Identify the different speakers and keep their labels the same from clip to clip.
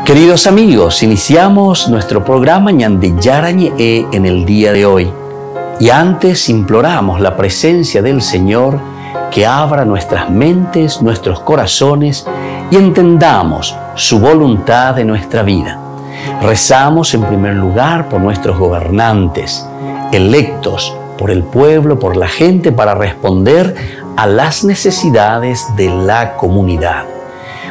Speaker 1: Queridos amigos, iniciamos nuestro programa Ñandeyarañe en el día de hoy. Y antes imploramos la presencia del Señor que abra nuestras mentes, nuestros corazones y entendamos su voluntad en nuestra vida. Rezamos en primer lugar por nuestros gobernantes, electos por el pueblo, por la gente, para responder a las necesidades de la comunidad.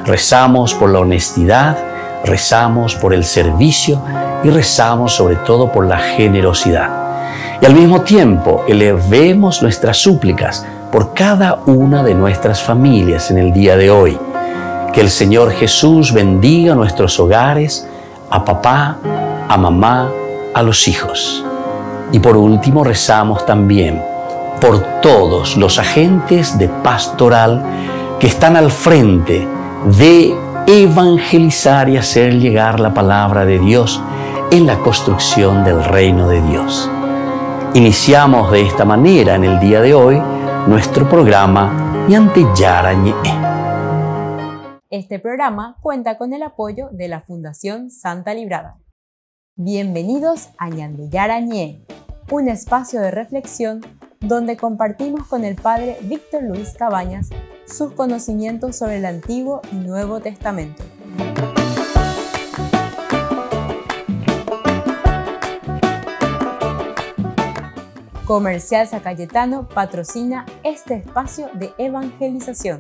Speaker 1: Rezamos por la honestidad, rezamos por el servicio y rezamos sobre todo por la generosidad. Y al mismo tiempo elevemos nuestras súplicas por cada una de nuestras familias en el día de hoy. Que el Señor Jesús bendiga nuestros hogares, a papá, a mamá, a los hijos. Y por último rezamos también por todos los agentes de pastoral que están al frente de evangelizar y hacer llegar la palabra de Dios en la construcción del reino de Dios. Iniciamos de esta manera en el día de hoy nuestro programa Ñandeyarañe.
Speaker 2: Este programa cuenta con el apoyo de la Fundación Santa Librada. Bienvenidos a Ñandeyarañe, un espacio de reflexión donde compartimos con el Padre Víctor Luis Cabañas sus conocimientos sobre el Antiguo y Nuevo Testamento. Comercial San Cayetano patrocina este espacio de evangelización.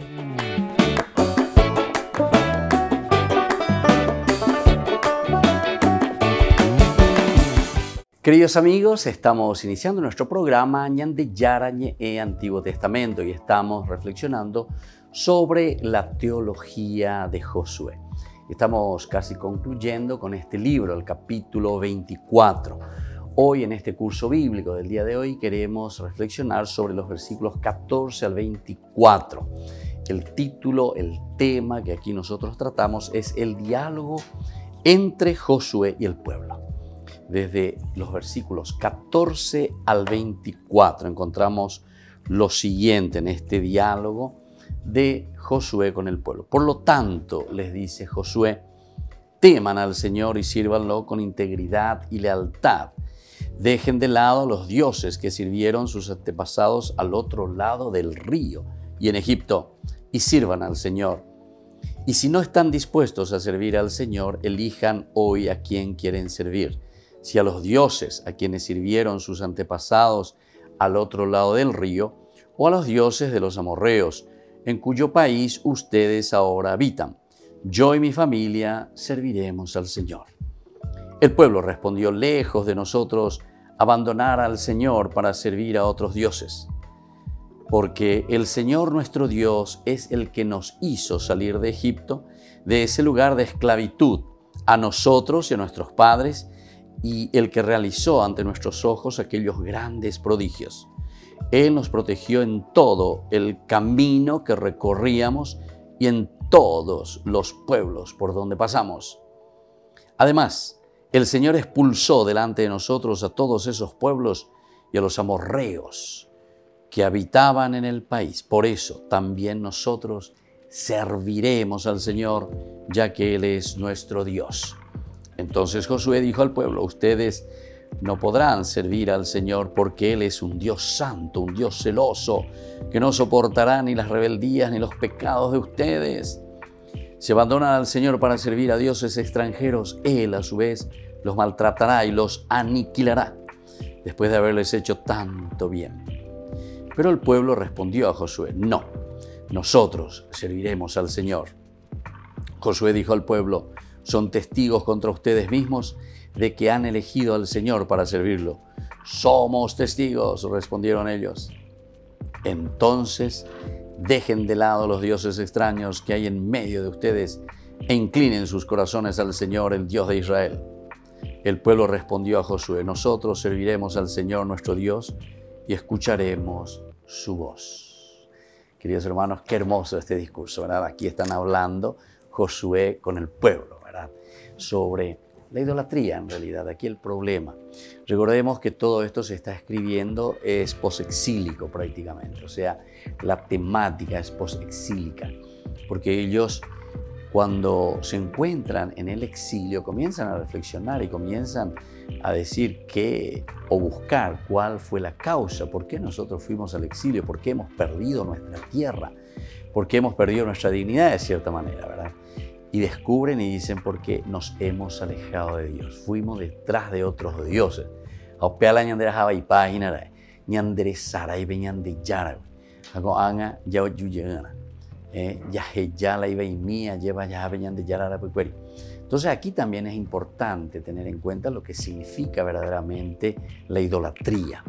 Speaker 1: Queridos amigos, estamos iniciando nuestro programa Ñandeyarañe Antiguo Testamento y estamos reflexionando sobre la teología de Josué. Estamos casi concluyendo con este libro, el capítulo 24. Hoy en este curso bíblico del día de hoy queremos reflexionar sobre los versículos 14 al 24. El título, el tema que aquí nosotros tratamos es el diálogo entre Josué y el pueblo. Desde los versículos 14 al 24 encontramos lo siguiente en este diálogo de Josué con el pueblo. Por lo tanto, les dice Josué, teman al Señor y sírvanlo con integridad y lealtad. Dejen de lado los dioses que sirvieron sus antepasados al otro lado del río y en Egipto y sirvan al Señor. Y si no están dispuestos a servir al Señor, elijan hoy a quién quieren servir. Si a los dioses a quienes sirvieron sus antepasados al otro lado del río, o a los dioses de los amorreos, en cuyo país ustedes ahora habitan. Yo y mi familia serviremos al Señor. El pueblo respondió, lejos de nosotros abandonar al Señor para servir a otros dioses, porque el Señor nuestro Dios es el que nos hizo salir de Egipto, de ese lugar de esclavitud, a nosotros y a nuestros padres, y el que realizó ante nuestros ojos aquellos grandes prodigios. Él nos protegió en todo el camino que recorríamos y en todos los pueblos por donde pasamos. Además, el Señor expulsó delante de nosotros a todos esos pueblos y a los amorreos que habitaban en el país. Por eso también nosotros serviremos al Señor, ya que Él es nuestro Dios. Entonces Josué dijo al pueblo, ustedes no podrán servir al Señor porque Él es un Dios santo, un Dios celoso, que no soportará ni las rebeldías ni los pecados de ustedes. Si abandonan al Señor para servir a dioses extranjeros, Él a su vez los maltratará y los aniquilará, después de haberles hecho tanto bien. Pero el pueblo respondió a Josué, no, nosotros serviremos al Señor. Josué dijo al pueblo, son testigos contra ustedes mismos de que han elegido al Señor para servirlo. Somos testigos, respondieron ellos. Entonces, dejen de lado los dioses extraños que hay en medio de ustedes e inclinen sus corazones al Señor, el Dios de Israel. El pueblo respondió a Josué, nosotros serviremos al Señor nuestro Dios y escucharemos su voz. Queridos hermanos, qué hermoso este discurso, ¿verdad? Aquí están hablando Josué con el pueblo, ¿verdad? Sobre la idolatría, en realidad, aquí el problema. Recordemos que todo esto se está escribiendo es posexílico prácticamente, o sea, la temática es posexílica, porque ellos cuando se encuentran en el exilio, comienzan a reflexionar y comienzan a decir o buscar cuál fue la causa, por qué nosotros fuimos al exilio, por qué hemos perdido nuestra tierra, por qué hemos perdido nuestra dignidad de cierta manera, ¿verdad? Y descubren y dicen porque nos hemos alejado de Dios, fuimos detrás de otros dioses. Aupea ñandera java y página, ñandere sara y beñande yara, hago anga ya yuyana, ya la iba y mía lleva ya beñande yara la pecueri. Entonces aquí también es importante tener en cuenta lo que significa verdaderamente la idolatría,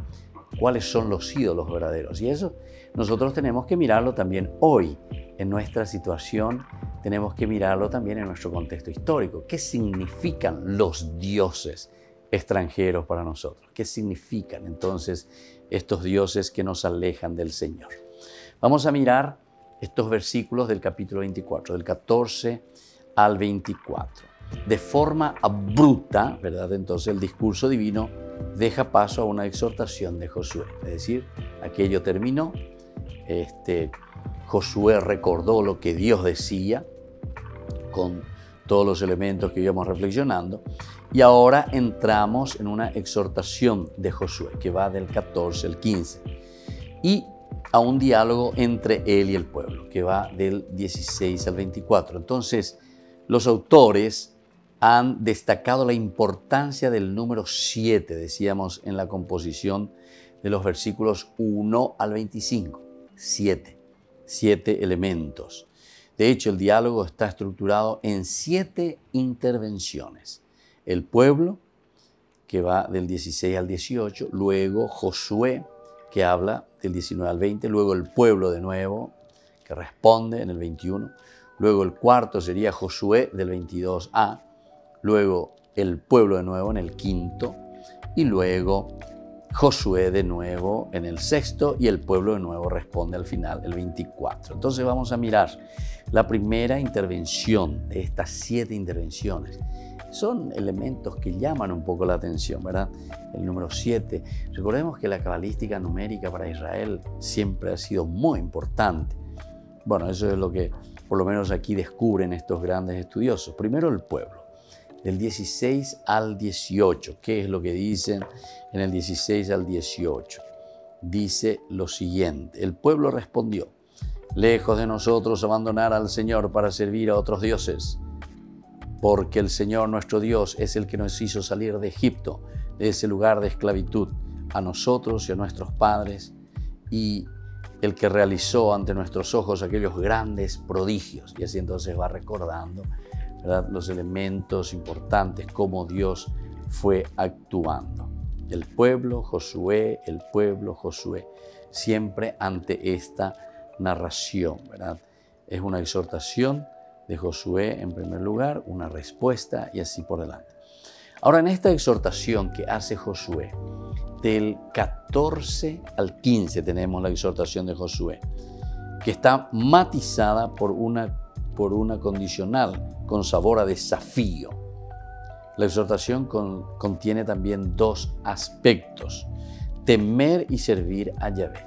Speaker 1: cuáles son los ídolos verdaderos. Y eso nosotros tenemos que mirarlo también hoy en nuestra situación, tenemos que mirarlo también en nuestro contexto histórico. ¿Qué significan los dioses extranjeros para nosotros? ¿Qué significan entonces estos dioses que nos alejan del Señor? Vamos a mirar estos versículos del capítulo 24, del 14 al 24. De forma abrupta, ¿verdad? Entonces el discurso divino deja paso a una exhortación de Josué. Es decir, aquello terminó, Josué recordó lo que Dios decía con todos los elementos que íbamos reflexionando, y ahora entramos en una exhortación de Josué que va del 14 al 15 y a un diálogo entre él y el pueblo que va del 16 al 24. Entonces, los autores han destacado la importancia del número 7, decíamos en la composición de los versículos 1 al 25. 7 elementos. De hecho, el diálogo está estructurado en 7 intervenciones. El pueblo, que va del 16 al 18, luego Josué, que habla del 19 al 20, luego el pueblo de nuevo, que responde en el 21, luego el cuarto sería Josué del 22a, luego el pueblo de nuevo en el quinto, y luego Josué de nuevo en el sexto, y el pueblo de nuevo responde al final, el 24. Entonces vamos a mirar la primera intervención de estas 7 intervenciones. Son elementos que llaman un poco la atención, ¿verdad? El número 7. Recordemos que la cabalística numérica para Israel siempre ha sido muy importante. Bueno, eso es lo que por lo menos aquí descubren estos grandes estudiosos. Primero el pueblo, del 16 al 18. ¿Qué es lo que dicen en el 16 al 18? Dice lo siguiente: el pueblo respondió: lejos de nosotros abandonar al Señor para servir a otros dioses, porque el Señor nuestro Dios es el que nos hizo salir de Egipto, de ese lugar de esclavitud, a nosotros y a nuestros padres, y el que realizó ante nuestros ojos aquellos grandes prodigios. Y así entonces va recordando, ¿verdad?, los elementos importantes, cómo Dios fue actuando. El pueblo, Josué, siempre ante esta narración, ¿verdad? Es una exhortación de Josué en primer lugar, una respuesta y así por delante. Ahora, en esta exhortación que hace Josué, del 14 al 15 tenemos la exhortación de Josué, que está matizada por una condicional con sabor a desafío. La exhortación contiene también 2 aspectos: temer y servir a Yahvé.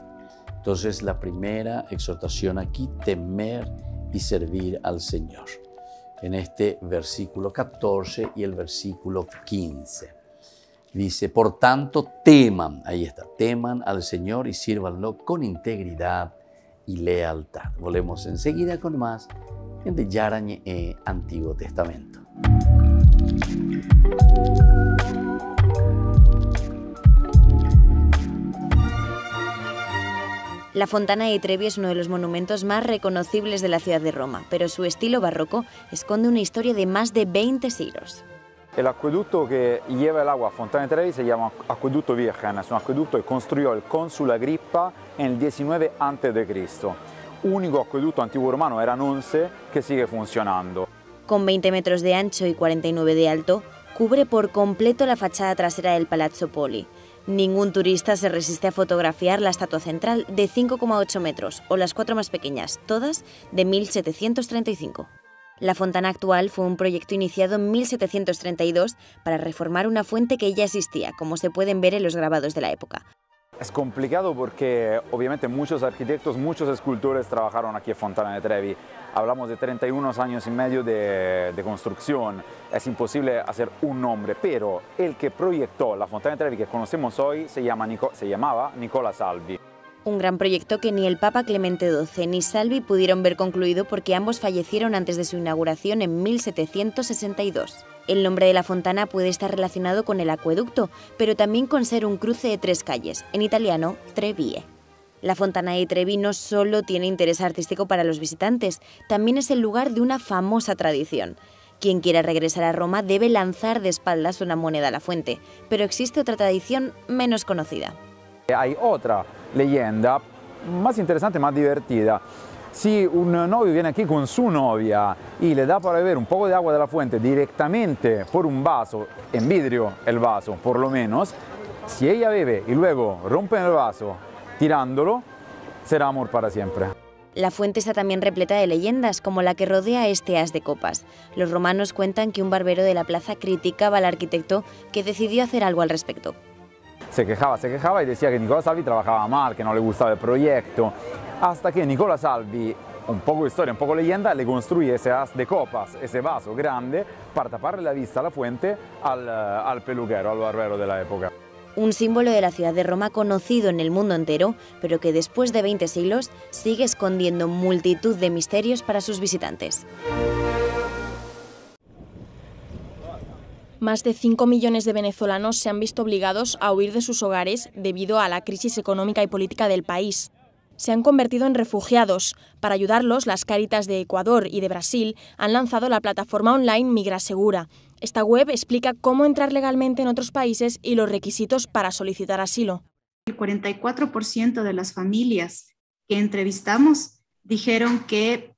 Speaker 1: Entonces, la primera exhortación aquí, temer y servir al Señor, en este versículo 14 y el versículo 15. Dice: por tanto, teman, ahí está, teman al Señor y sírvanlo con integridad y lealtad. Volvemos enseguida con más en de Yarañe Antiguo Testamento.
Speaker 3: La Fontana di Trevi es uno de los monumentos más reconocibles de la ciudad de Roma, pero su estilo barroco esconde una historia de más de 20 siglos.
Speaker 4: El acueducto que lleva el agua a Fontana di Trevi se llama Acueducto Virgen. Es un acueducto que construyó el cónsul Agrippa en el 19 a.C. Único acueducto antiguo romano, eran 11, que sigue funcionando.
Speaker 3: Con 20 metros de ancho y 49 de alto, cubre por completo la fachada trasera del Palazzo Poli. Ningún turista se resiste a fotografiar la estatua central de 5,8 metros o las 4 más pequeñas, todas de 1735. La fontana actual fue un proyecto iniciado en 1732 para reformar una fuente que ya existía, como se pueden ver en los grabados de la época.
Speaker 4: Es complicado porque obviamente muchos arquitectos, muchos escultores trabajaron aquí en Fontana de Trevi. Hablamos de 31 años y medio de construcción. Es imposible hacer un nombre, pero el que proyectó la Fontana de Trevi que conocemos hoy se llamaba Nicola Salvi.
Speaker 3: Un gran proyecto que ni el Papa Clemente XII ni Salvi pudieron ver concluido porque ambos fallecieron antes de su inauguración en 1762. El nombre de la fontana puede estar relacionado con el acueducto, pero también con ser un cruce de 3 calles, en italiano Trevie. La Fontana di Trevi no solo tiene interés artístico para los visitantes, también es el lugar de una famosa tradición. Quien quiera regresar a Roma debe lanzar de espaldas una moneda a la fuente, pero existe otra tradición menos conocida.
Speaker 4: Hay otra leyenda más interesante, más divertida. Si un novio viene aquí con su novia y le da para beber un poco de agua de la fuente directamente por un vaso, en vidrio el vaso por lo menos, si ella bebe y luego rompe el vaso tirándolo, será amor para siempre.
Speaker 3: La fuente está también repleta de leyendas, como la que rodea este as de copas. Los romanos cuentan que un barbero de la plaza criticaba al arquitecto que decidió hacer algo al respecto.
Speaker 4: Se quejaba y decía que Nicola Salvi trabajaba mal, que no le gustaba el proyecto, hasta que Nicola Salvi, un poco de historia, un poco leyenda, le construye ese as de copas, ese vaso grande, para taparle la vista a la fuente al peluquero, al barbero de la época.
Speaker 3: Un símbolo de la ciudad de Roma conocido en el mundo entero, pero que después de 20 siglos sigue escondiendo multitud de misterios para sus visitantes.
Speaker 5: Más de 5 millones de venezolanos se han visto obligados a huir de sus hogares debido a la crisis económica y política del país. Se han convertido en refugiados. Para ayudarlos, las Cáritas de Ecuador y de Brasil han lanzado la plataforma online Migrasegura. Esta web explica cómo entrar legalmente en otros países y los requisitos para solicitar asilo.
Speaker 6: El 44% de las familias que entrevistamos dijeron que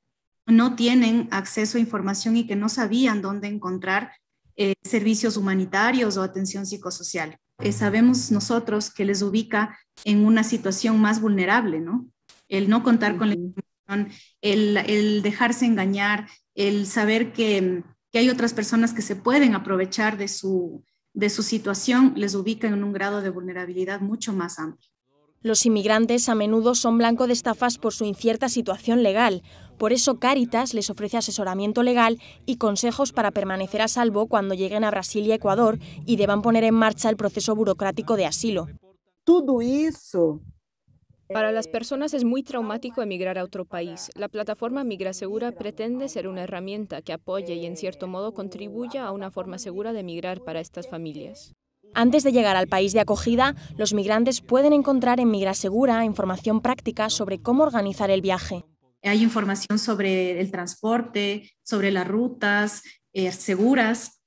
Speaker 6: no tienen acceso a información y que no sabían dónde encontrar servicios humanitarios o atención psicosocial. Sabemos nosotros que les ubica en una situación más vulnerable, ¿no? El no contar con la información, el dejarse engañar, el saber que hay otras personas que se pueden aprovechar de su situación, les ubica en un grado de vulnerabilidad mucho más amplio.
Speaker 5: Los inmigrantes a menudo son blanco de estafas por su incierta situación legal. Por eso Cáritas les ofrece asesoramiento legal y consejos para permanecer a salvo cuando lleguen a Brasil y Ecuador y deban poner en marcha el proceso burocrático de asilo.
Speaker 7: Todo eso.
Speaker 8: Para las personas es muy traumático emigrar a otro país. La plataforma Migrasegura pretende ser una herramienta que apoye y en cierto modo contribuya a una forma segura de emigrar para estas familias.
Speaker 5: Antes de llegar al país de acogida, los migrantes pueden encontrar en Migrasegura información práctica sobre cómo organizar el viaje.
Speaker 6: Hay información sobre el transporte, sobre las rutas seguras,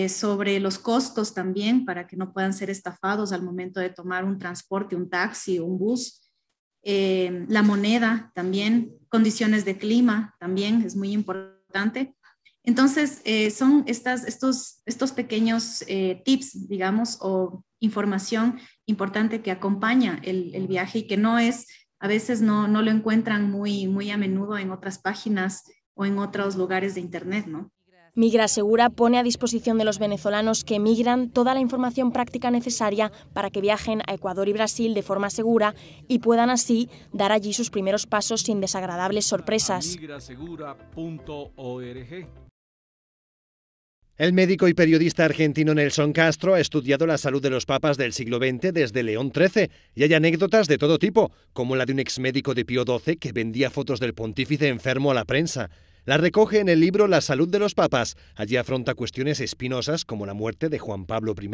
Speaker 6: sobre los costos también para que no puedan ser estafados al momento de tomar un transporte, un taxi o un bus. La moneda también, condiciones de clima también es muy importante. Entonces, son estos pequeños tips, digamos, o información importante que acompaña el viaje y que no es, a veces no lo encuentran muy a menudo en otras páginas o en otros lugares de internet, ¿no?
Speaker 5: Migrasegura pone a disposición de los venezolanos que emigran toda la información práctica necesaria para que viajen a Ecuador y Brasil de forma segura y puedan así dar allí sus primeros pasos sin desagradables sorpresas.
Speaker 9: El médico y periodista argentino Nelson Castro ha estudiado la salud de los papas del siglo XX desde León XIII y hay anécdotas de todo tipo, como la de un exmédico de Pío XII que vendía fotos del pontífice enfermo a la prensa. La recoge en el libro La salud de los papas. Allí afronta cuestiones espinosas como la muerte de Juan Pablo I.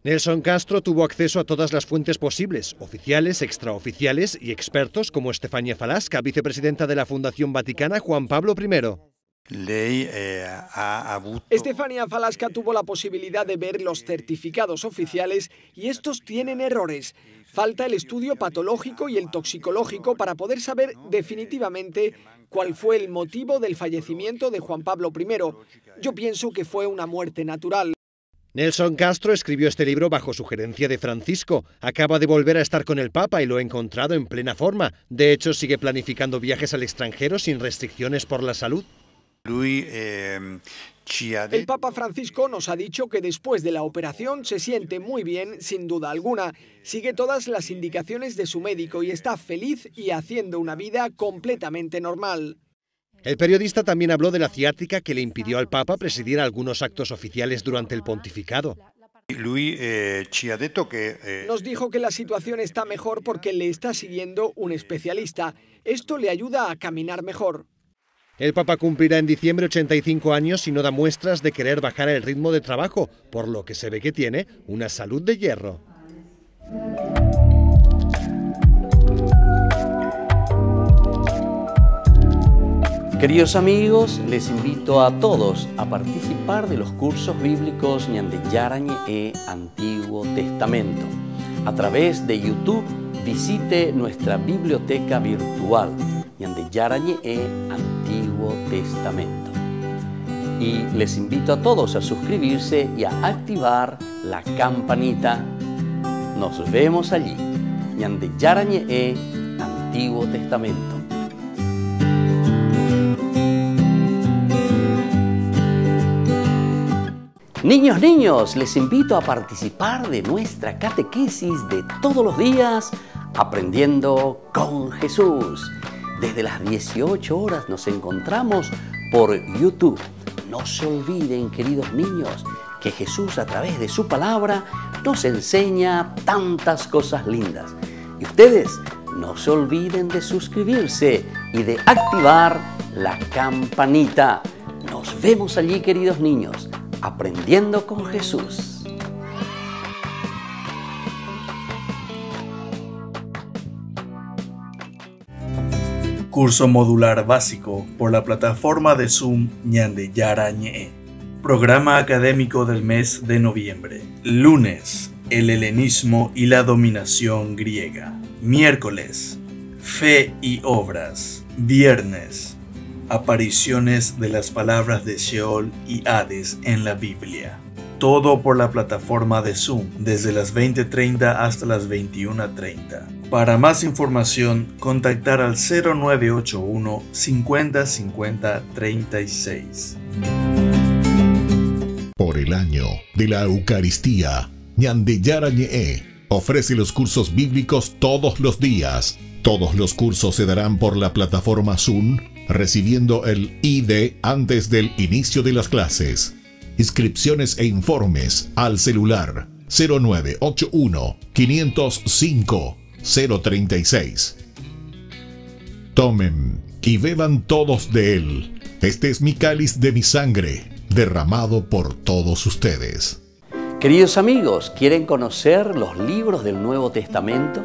Speaker 9: Nelson Castro tuvo acceso a todas las fuentes posibles, oficiales, extraoficiales y expertos como Estefania Falasca, vicepresidenta de la Fundación Vaticana Juan Pablo I.
Speaker 10: Estefania Falasca tuvo la posibilidad de ver los certificados oficiales y estos tienen errores. Falta el estudio patológico y el toxicológico para poder saber definitivamente cuál fue el motivo del fallecimiento de Juan Pablo I. Yo pienso que fue una muerte natural.
Speaker 9: Nelson Castro escribió este libro bajo sugerencia de Francisco. Acaba de volver a estar con el Papa y lo ha encontrado en plena forma. De hecho, sigue planificando viajes al extranjero sin restricciones por la salud.
Speaker 10: El Papa Francisco nos ha dicho que después de la operación se siente muy bien, sin duda alguna. Sigue todas las indicaciones de su médico y está feliz y haciendo una vida completamente normal.
Speaker 9: El periodista también habló de la ciática que le impidió al Papa presidir algunos actos oficiales durante el pontificado.
Speaker 10: Nos dijo que la situación está mejor porque le está siguiendo un especialista. Esto le ayuda a caminar mejor.
Speaker 9: El Papa cumplirá en diciembre 85 años y no da muestras de querer bajar el ritmo de trabajo, por lo que se ve que tiene una salud de hierro.
Speaker 1: Queridos amigos, les invito a todos a participar de los cursos bíblicos Ñande Yarañe e Antiguo Testamento. A través de YouTube, visite nuestra biblioteca virtual Ñande Yarañe e Antiguo Testamento. Y les invito a todos a suscribirse y a activar la campanita. Nos vemos allí. Ñande Yarañe e Antiguo Testamento. Niños, les invito a participar de nuestra catequesis de todos los días, Aprendiendo con Jesús. Desde las 18 horas nos encontramos por YouTube. No se olviden, queridos niños, que Jesús a través de su palabra nos enseña tantas cosas lindas. Y ustedes no se olviden de suscribirse y de activar la campanita. Nos vemos allí, queridos niños. Aprendiendo con Jesús.
Speaker 11: Curso modular básico por la plataforma de Zoom Ñande Yarañe. Programa académico del mes de noviembre. Lunes, el helenismo y la dominación griega. Miércoles, fe y obras. Viernes, apariciones de las palabras de Sheol y Hades en la Biblia. Todo por la plataforma de Zoom, desde las 20:30 hasta las 21:30. Para más información, contactar al 0981 50 50 36.
Speaker 12: Por el año de la Eucaristía, Ñande Yarañe ofrece los cursos bíblicos todos los días. Todos los cursos se darán por la plataforma Zoom, recibiendo el ID antes del inicio de las clases. Inscripciones e informes al celular 0981 505 036. Tomen y beban todos de él. Este es mi cáliz de mi sangre, derramado por todos ustedes.
Speaker 1: Queridos amigos, ¿quieren conocer los libros del Nuevo Testamento?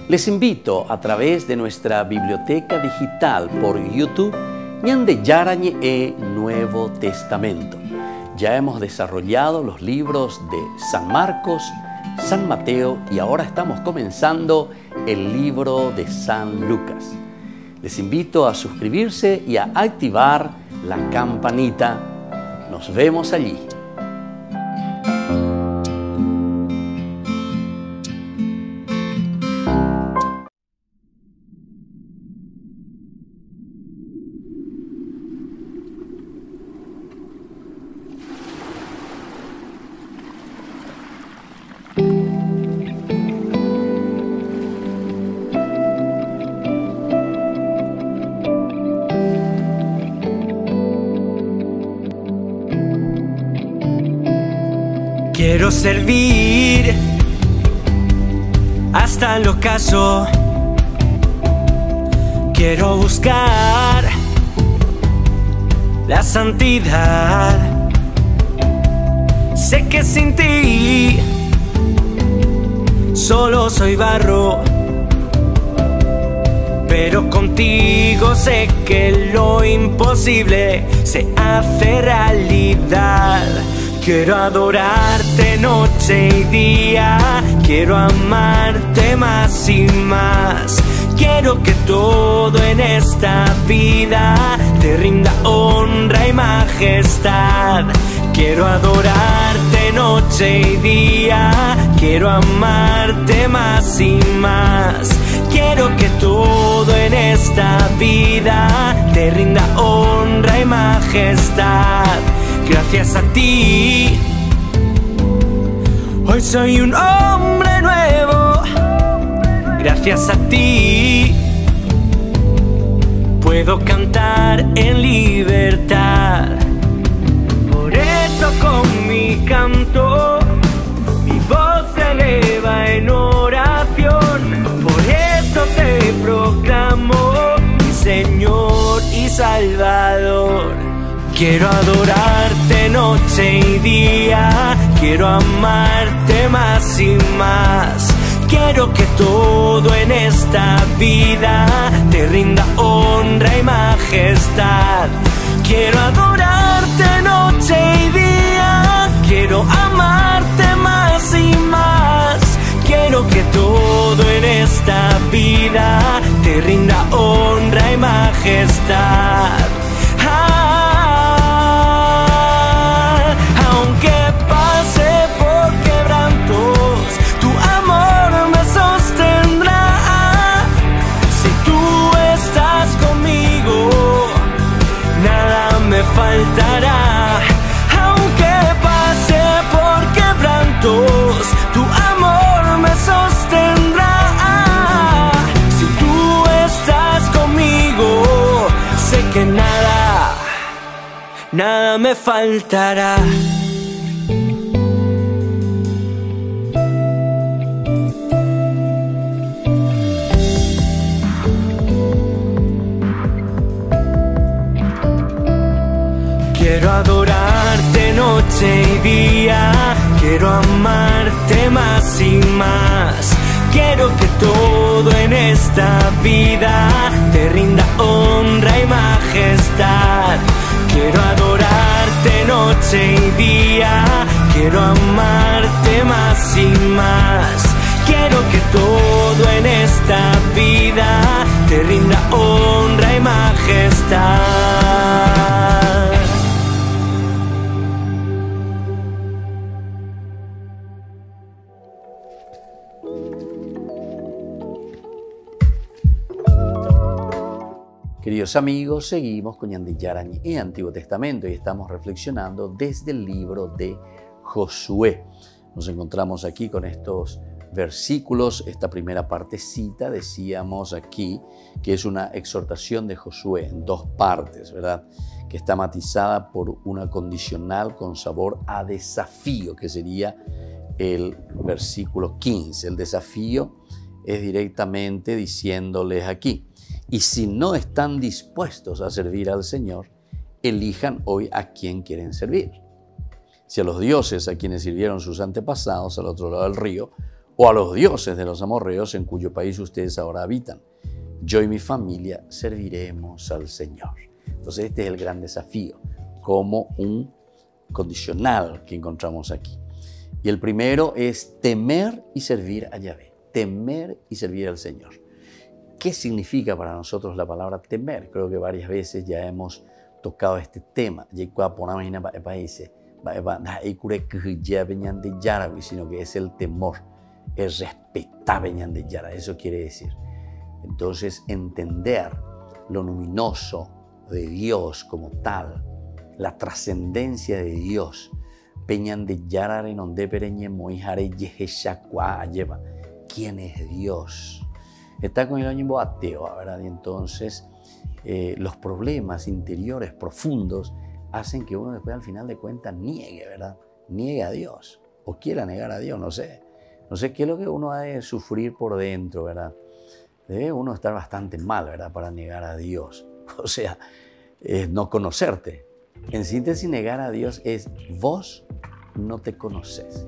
Speaker 1: Les invito a través de nuestra biblioteca digital por YouTube Ñande Yarañe e Nuevo Testamento. Ya hemos desarrollado los libros de San Marcos, San Mateo y ahora estamos comenzando el libro de San Lucas. Les invito a suscribirse y a activar la campanita. Nos vemos allí.
Speaker 13: Quiero servir hasta el ocaso. Quiero buscar la santidad. Sé que sin ti solo soy barro, pero contigo sé que lo imposible se hace realidad. Quiero adorarte noche y día, quiero amarte más y más. Quiero que todo en esta vida te rinda honra y majestad. Quiero adorarte noche y día, quiero amarte más y más. Quiero que todo en esta vida te rinda honra y majestad. Gracias a ti, hoy soy un hombre nuevo. Gracias a ti, puedo cantar en libertad. Por eso con mi canto, mi voz se eleva en oración. Por eso te proclamo mi Señor y Salvador. Quiero adorarte noche y día, quiero amarte más y más. Quiero que todo en esta vida te rinda honra y majestad. Quiero adorarte noche y día, quiero amarte más y más. Quiero que todo en esta vida te rinda honra y majestad. Aunque pase por quebrantos, tu amor me sostendrá. Si tú estás conmigo, nada me faltará. Aunque pase por quebrantos, tu amor me sostendrá. Si tú estás conmigo, sé que nada me faltará. Quiero adorarte noche y día, quiero amarte más y más. Quiero que todo en esta vida te rinda honra y majestad. Quiero adorarte noche y día, quiero amarte más y más. Quiero que todo en esta vida te rinda honra y majestad.
Speaker 1: Queridos amigos, seguimos con Ñande Yarañe, Antiguo Testamento, y estamos reflexionando desde el libro de Josué. Nos encontramos aquí con estos versículos, esta primera partecita, decíamos aquí, que es una exhortación de Josué en dos partes, ¿verdad? Que está matizada por una condicional con sabor a desafío, que sería el versículo 15. El desafío es directamente diciéndoles aquí: y si no están dispuestos a servir al Señor, elijan hoy a quién quieren servir. Si a los dioses a quienes sirvieron sus antepasados al otro lado del río, o a los dioses de los amorreos en cuyo país ustedes ahora habitan. Yo y mi familia serviremos al Señor. Entonces este es el gran desafío, como un condicional que encontramos aquí. Y el primero es temer y servir a Yahvé. Temer y servir al Señor. ¿Qué significa para nosotros la palabra temer? Creo que varias veces ya hemos tocado este tema. Sino que es el temor, es respetar. Eso quiere decir. Entonces, entender lo luminoso de Dios como tal, la trascendencia de Dios. ¿Quién es Dios? Está con el ánimo ateo, ¿verdad? Y entonces los problemas interiores profundos hacen que uno después al final de cuentas niegue, ¿verdad? Niegue a Dios o quiera negar a Dios, no sé. No sé qué es lo que uno ha de sufrir por dentro, ¿verdad? Debe uno estar bastante mal, ¿verdad? Para negar a Dios. O sea, no conocerte. En síntesis, negar a Dios es vos no te conoces.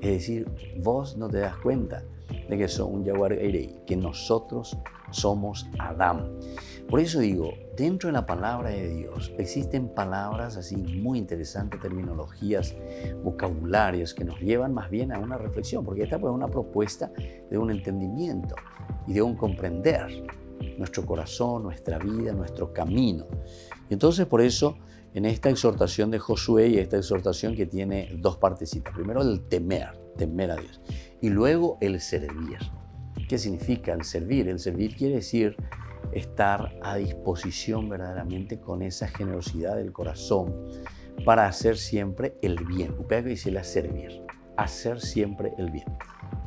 Speaker 1: Es decir, vos no te das cuenta de que sos un jaguar eirei, que nosotros somos Adán. Por eso digo, dentro de la palabra de Dios existen palabras así muy interesantes, terminologías, vocabularios que nos llevan más bien a una reflexión, porque esta pues, es una propuesta de un entendimiento y de un comprender nuestro corazón, nuestra vida, nuestro camino. Y entonces por eso en esta exhortación de Josué y esta exhortación que tiene dos partecitas, primero el temer a Dios, y luego el servir. ¿Qué significa el servir? El servir quiere decir estar a disposición verdaderamente con esa generosidad del corazón para hacer siempre el bien. Upea que dice la servir, hacer siempre el bien.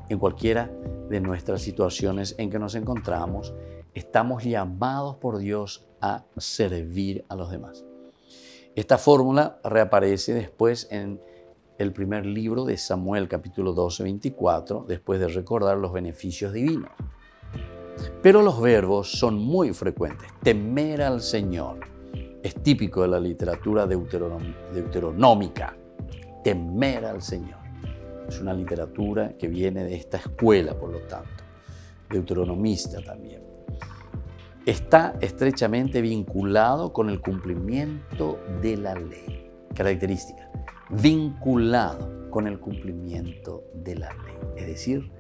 Speaker 1: En cualquiera de nuestras situaciones en que nos encontramos, estamos llamados por Dios a servir a los demás. Esta fórmula reaparece después en el primer libro de Samuel, capítulo 12, 24, después de recordar los beneficios divinos. Pero los verbos son muy frecuentes. Temer al Señor es típico de la literatura deuteronómica. Temer al Señor. Es una literatura que viene de esta escuela, por lo tanto, deuteronomista también. Está estrechamente vinculado con el cumplimiento de la ley. Característica, vinculado con el cumplimiento de la ley. Es decir,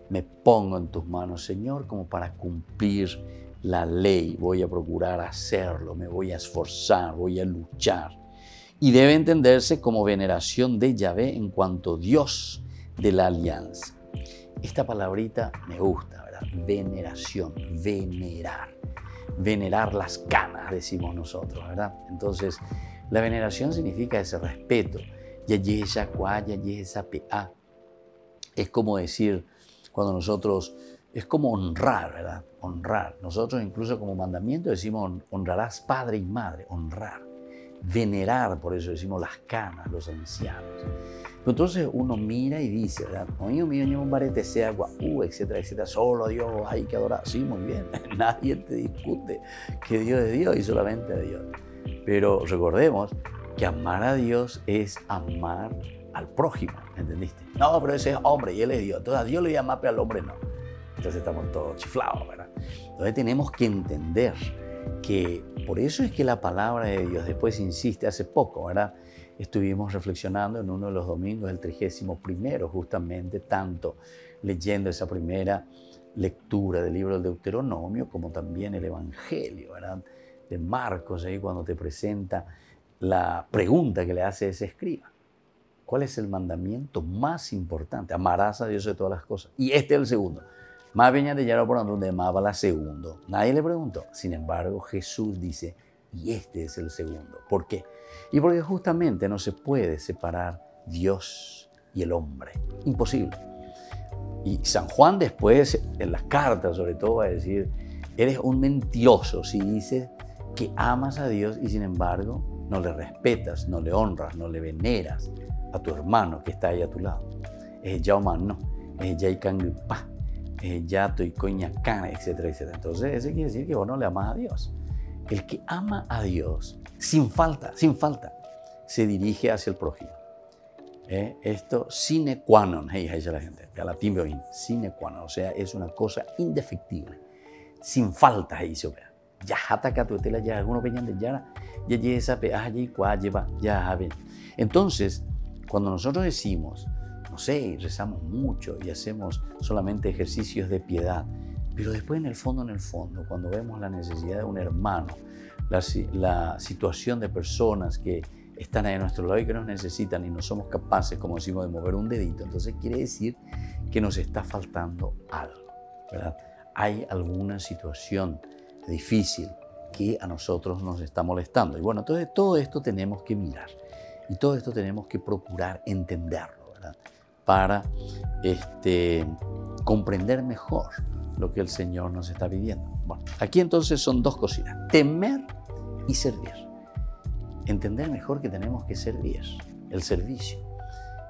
Speaker 1: me pongo en tus manos, Señor, como para cumplir la ley. Voy a procurar hacerlo, me voy a esforzar, voy a luchar. Y debe entenderse como veneración de Yahvé en cuanto Dios de la alianza. Esta palabrita me gusta, ¿verdad? Veneración, venerar. Venerar las canas, decimos nosotros, ¿verdad? Entonces, la veneración significa ese respeto. Es como decir, cuando nosotros, es como honrar, ¿verdad? Honrar. Nosotros incluso como mandamiento decimos honrarás padre y madre, honrar. Venerar, por eso decimos las canas, los ancianos. Pero entonces uno mira y dice, ¿verdad? Oye, mío, un barete sea agua, etcétera, etcétera. Solo a Dios hay que adorar. Sí, muy bien. Nadie te discute que Dios es Dios y solamente a Dios. Pero recordemos que amar a Dios es amar al prójimo, ¿entendiste? No, pero ese es hombre y él es Dios. Entonces a Dios le voy a amar, pero al hombre no. Entonces estamos todos chiflados, ¿verdad? Entonces tenemos que entender que por eso es que la palabra de Dios después insiste. Hace poco, ¿verdad? Estuvimos reflexionando en uno de los domingos, el 31º, justamente, tanto leyendo esa primera lectura del libro del Deuteronomio, como también el Evangelio, ¿verdad? De Marcos, ahí cuando te presenta la pregunta que le hace ese escriba. ¿Cuál es el mandamiento más importante? Amarás a Dios de todas las cosas. Y este es el segundo. Más bien de llegar por donde amaba la segundo. Nadie le preguntó. Sin embargo, Jesús dice, y este es el segundo. ¿Por qué? Y porque justamente no se puede separar Dios y el hombre. Imposible. Y San Juan después, en las cartas sobre todo, va a decir, eres un mentiroso si dices que amas a Dios y sin embargo no le respetas, no le honras, no le veneras a tu hermano que está ahí a tu lado. Es ya humano, es ya icangupa, es ya toicoñacana, etcétera, etcétera. Entonces, eso quiere decir que vos no le amas a Dios. El que ama a Dios, sin falta, se dirige hacia el prójimo. Esto sine qua non, dice la gente, sine qua non, o sea, es una cosa indefectible, sin falta, dice, ya ataca tu tela, ya alguno peñan de yara, ya esa peaje y cua lleva, ya ven. Entonces, cuando nosotros decimos, no sé, rezamos mucho y hacemos solamente ejercicios de piedad, pero después en el fondo, cuando vemos la necesidad de un hermano, la situación de personas que están ahí a nuestro lado y que nos necesitan y no somos capaces, como decimos, de mover un dedito, entonces quiere decir que nos está faltando algo, ¿verdad? Hay alguna situación difícil que a nosotros nos está molestando. Y bueno, entonces todo esto tenemos que mirar y todo esto tenemos que procurar entenderlo, ¿verdad? Para comprender mejor lo que el Señor nos está pidiendo. Bueno, aquí entonces son dos cositas, temer y servir. Entender mejor que tenemos que servir, el servicio.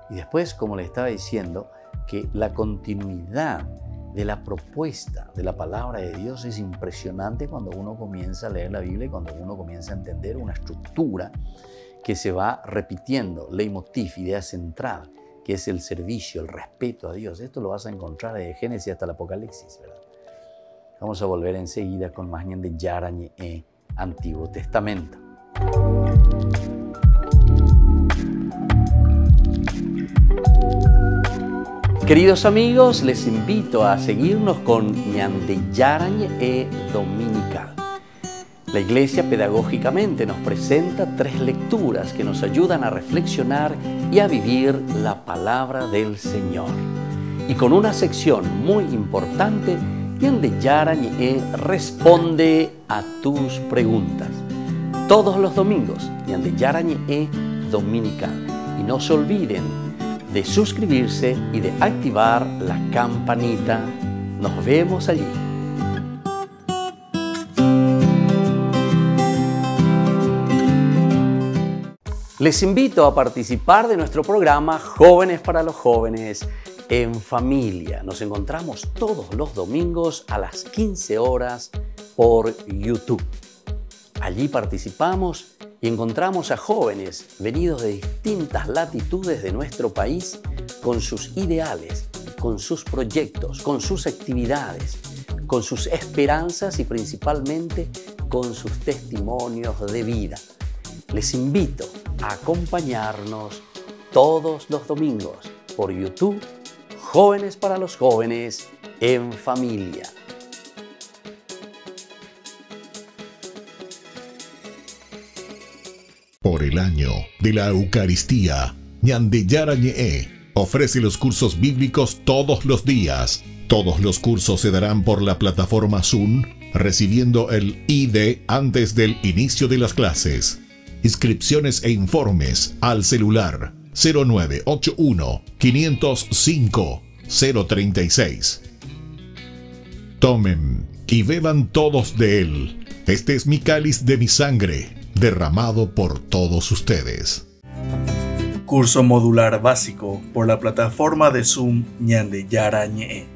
Speaker 1: Y después, como le estaba diciendo, que la continuidad de la propuesta de la palabra de Dios es impresionante cuando uno comienza a leer la Biblia y cuando uno comienza a entender una estructura que se va repitiendo, leitmotiv, idea central, que es el servicio, el respeto a Dios. Esto lo vas a encontrar desde Génesis hasta el Apocalipsis, ¿verdad? Vamos a volver enseguida con más de Yarañe Antiguo Testamento. Queridos amigos, les invito a seguirnos con Ñande Yarañe Dominical. La Iglesia pedagógicamente nos presenta 3 lecturas que nos ayudan a reflexionar y a vivir la palabra del Señor. Y con una sección muy importante, Ñande Yarañe responde a tus preguntas. Todos los domingos, Ñande Yarañe dominical. Y no se olviden de suscribirse y de activar la campanita. Nos vemos allí. Les invito a participar de nuestro programa Jóvenes para los Jóvenes en Familia. Nos encontramos todos los domingos a las 15 horas por YouTube. Allí participamos y encontramos a jóvenes venidos de distintas latitudes de nuestro país con sus ideales, con sus proyectos, con sus actividades, con sus esperanzas y principalmente con sus testimonios de vida. Les invito a acompañarnos todos los domingos por YouTube, Jóvenes para los Jóvenes en Familia.
Speaker 12: Por el año de la Eucaristía, Ñande Yarañe ofrece los cursos bíblicos todos los días. Todos los cursos se darán por la plataforma Zoom, recibiendo el ID antes del inicio de las clases. Inscripciones e informes al celular 0981 505 036. Tomen y beban todos de él. Este es mi cáliz de mi sangre, derramado por todos ustedes.
Speaker 11: Curso modular básico por la plataforma de Zoom Ñande Yarañe.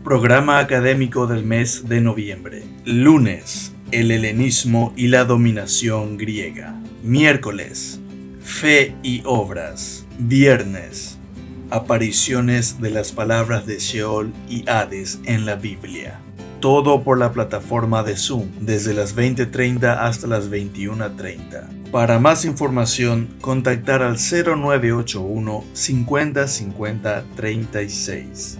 Speaker 11: Programa académico del mes de noviembre. Lunes, el helenismo y la dominación griega. Miércoles, fe y obras. Viernes, apariciones de las palabras de Sheol y Hades en la Biblia. Todo por la plataforma de Zoom desde las 20:30 hasta las 21:30. Para más información, contactar al 0981 50 50 36.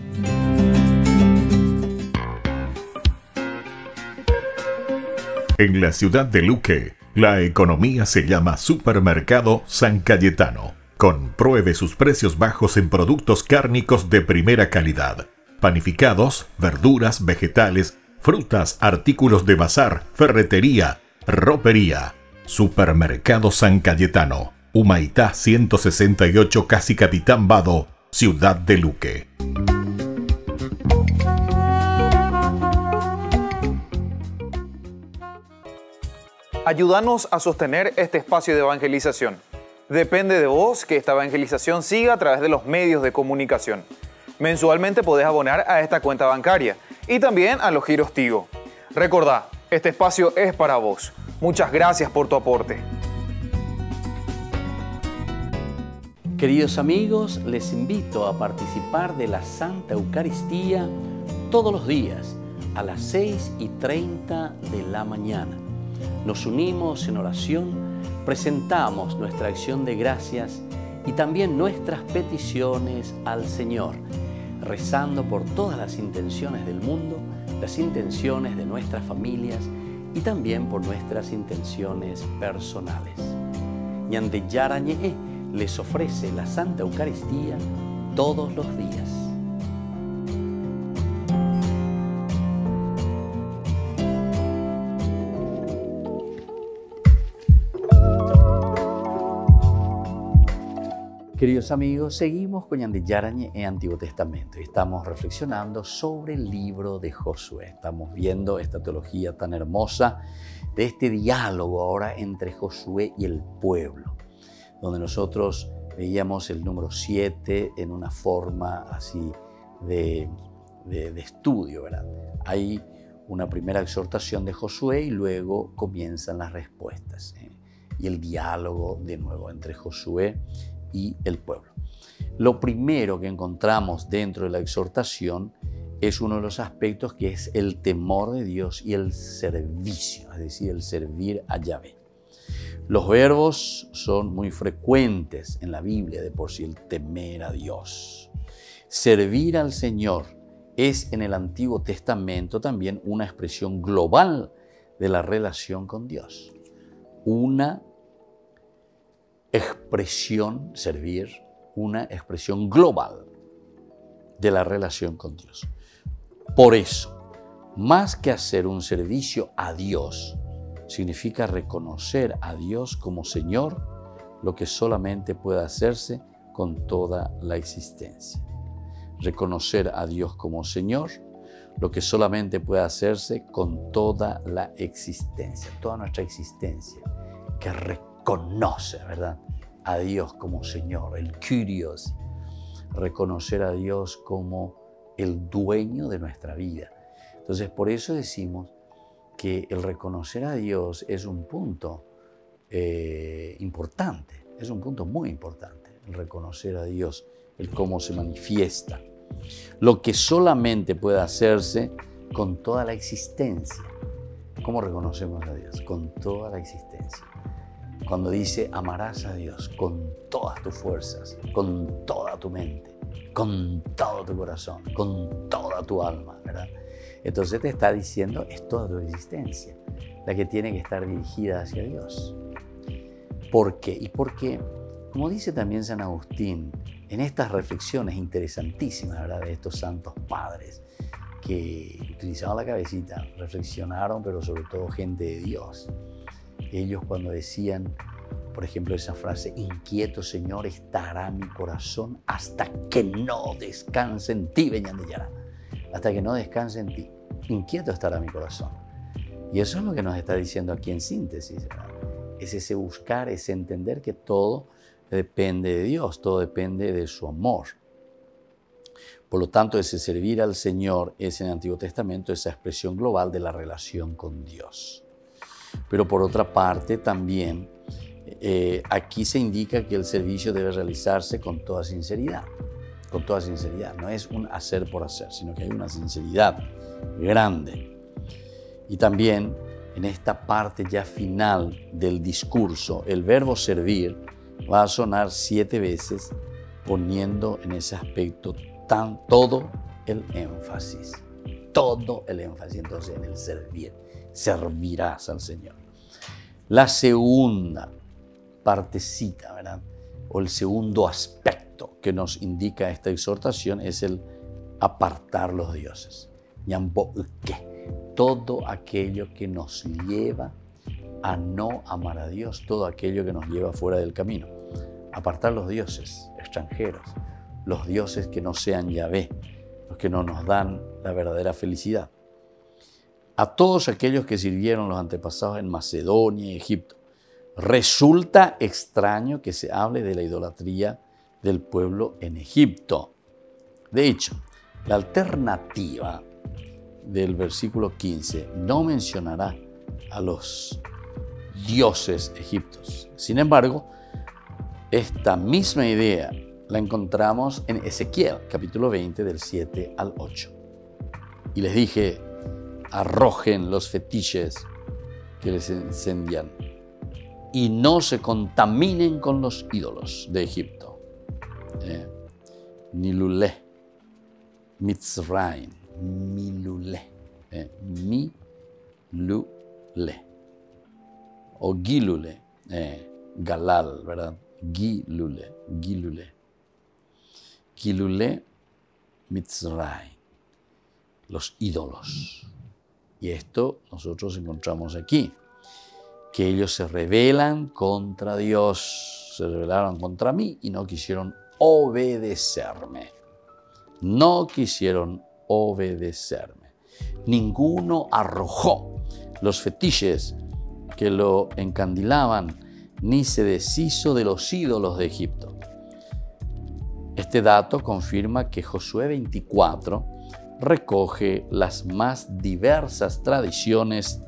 Speaker 12: En la ciudad de Luque, la economía se llama Supermercado San Cayetano. Compruebe sus precios bajos en productos cárnicos de primera calidad. Panificados, verduras, vegetales, frutas, artículos de bazar, ferretería, ropería. Supermercado San Cayetano, Humaitá 168, Casi Capitán Vado, Ciudad de Luque.
Speaker 14: Ayúdanos a sostener este espacio de evangelización. Depende de vos que esta evangelización siga a través de los medios de comunicación. Mensualmente podés abonar a esta cuenta bancaria y también a los giros Tigo. Recordá, este espacio es para vos. Muchas gracias por tu aporte.
Speaker 1: Queridos amigos, les invito a participar de la Santa Eucaristía todos los días a las 6:30 de la mañana. Nos unimos en oración, presentamos nuestra acción de gracias y también nuestras peticiones al Señor, rezando por todas las intenciones del mundo, las intenciones de nuestras familias y también por nuestras intenciones personales. Ñande Yarañe les ofrece la Santa Eucaristía todos los días. Queridos amigos, seguimos con Ñande Yarañe en Antiguo Testamento y estamos reflexionando sobre el libro de Josué. Estamos viendo esta teología tan hermosa de este diálogo ahora entre Josué y el pueblo, donde nosotros veíamos el número 7 en una forma así de estudio, ¿verdad? Hay una primera exhortación de Josué y luego comienzan las respuestas, y el diálogo de nuevo entre Josué y el pueblo. Lo primero que encontramos dentro de la exhortación es uno de los aspectos que es el temor de Dios y el servicio, es decir, el servir a Yahvé. Los verbos son muy frecuentes en la Biblia, de por sí el temer a Dios. Servir al Señor es en el Antiguo Testamento también una expresión global de la relación con Dios. Una expresión, servir, una expresión global de la relación con Dios. Por eso, más que hacer un servicio a Dios, significa reconocer a Dios como Señor, lo que solamente puede hacerse con toda la existencia. Reconocer a Dios como Señor, lo que solamente puede hacerse con toda la existencia, toda nuestra existencia, que reconoce, ¿verdad?, a Dios como Señor, el Kyrios, reconocer a Dios como el dueño de nuestra vida. Entonces, por eso decimos que el reconocer a Dios es un punto importante, es un punto muy importante, el reconocer a Dios, el cómo se manifiesta, lo que solamente puede hacerse con toda la existencia. ¿Cómo reconocemos a Dios? Con toda la existencia. Cuando dice amarás a Dios con todas tus fuerzas, con toda tu mente, con todo tu corazón, con toda tu alma, ¿verdad? Entonces te está diciendo, es toda tu existencia la que tiene que estar dirigida hacia Dios. ¿Por qué? Y porque, como dice también San Agustín, en estas reflexiones interesantísimas, ¿verdad?, de estos santos padres que utilizaban la cabecita, reflexionaron, pero sobre todo gente de Dios. Ellos cuando decían, por ejemplo, esa frase, inquieto Señor estará mi corazón hasta que no descanse en ti, Beñandillara, hasta que no descanse en ti. Inquieto estará mi corazón. Y eso es lo que nos está diciendo aquí en síntesis, ¿verdad? Es ese buscar, ese entender que todo depende de Dios, todo depende de su amor. Por lo tanto, ese servir al Señor es en el Antiguo Testamento esa expresión global de la relación con Dios. Pero por otra parte también aquí se indica que el servicio debe realizarse con toda sinceridad. Con toda sinceridad. No es un hacer por hacer, sino que hay una sinceridad grande. Y también en esta parte ya final del discurso, el verbo servir va a sonar 7 veces, poniendo en ese aspecto todo el énfasis. Todo el énfasis entonces en el servir. Servirás al Señor. La segunda partecita, ¿verdad?, o el segundo aspecto que nos indica esta exhortación es el apartar los dioses. Todo aquello que nos lleva a no amar a Dios, todo aquello que nos lleva fuera del camino. Apartar los dioses extranjeros, los dioses que no sean Yahvé, los que no nos dan la verdadera felicidad. A todos aquellos que sirvieron los antepasados en Macedonia y Egipto, resulta extraño que se hable de la idolatría del pueblo en Egipto. De hecho, la alternativa del versículo 15 no mencionará a los dioses egipcios. Sin embargo, esta misma idea la encontramos en Ezequiel, capítulo 20, del 7 al 8. Y les dije, arrojen los fetiches que les encendían y no se contaminen con los ídolos de Egipto. Nilule, Mitzrayim, Milule, Milule, o Gilule, Galal, ¿verdad? Gilule, Mitzrayim, los ídolos. Y esto nosotros encontramos aquí, que ellos se rebelan contra Dios, se rebelaron contra mí y no quisieron obedecerme. No quisieron obedecerme. Ninguno arrojó los fetiches que lo encandilaban, ni se deshizo de los ídolos de Egipto. Este dato confirma que Josué 24 recoge las más diversas tradiciones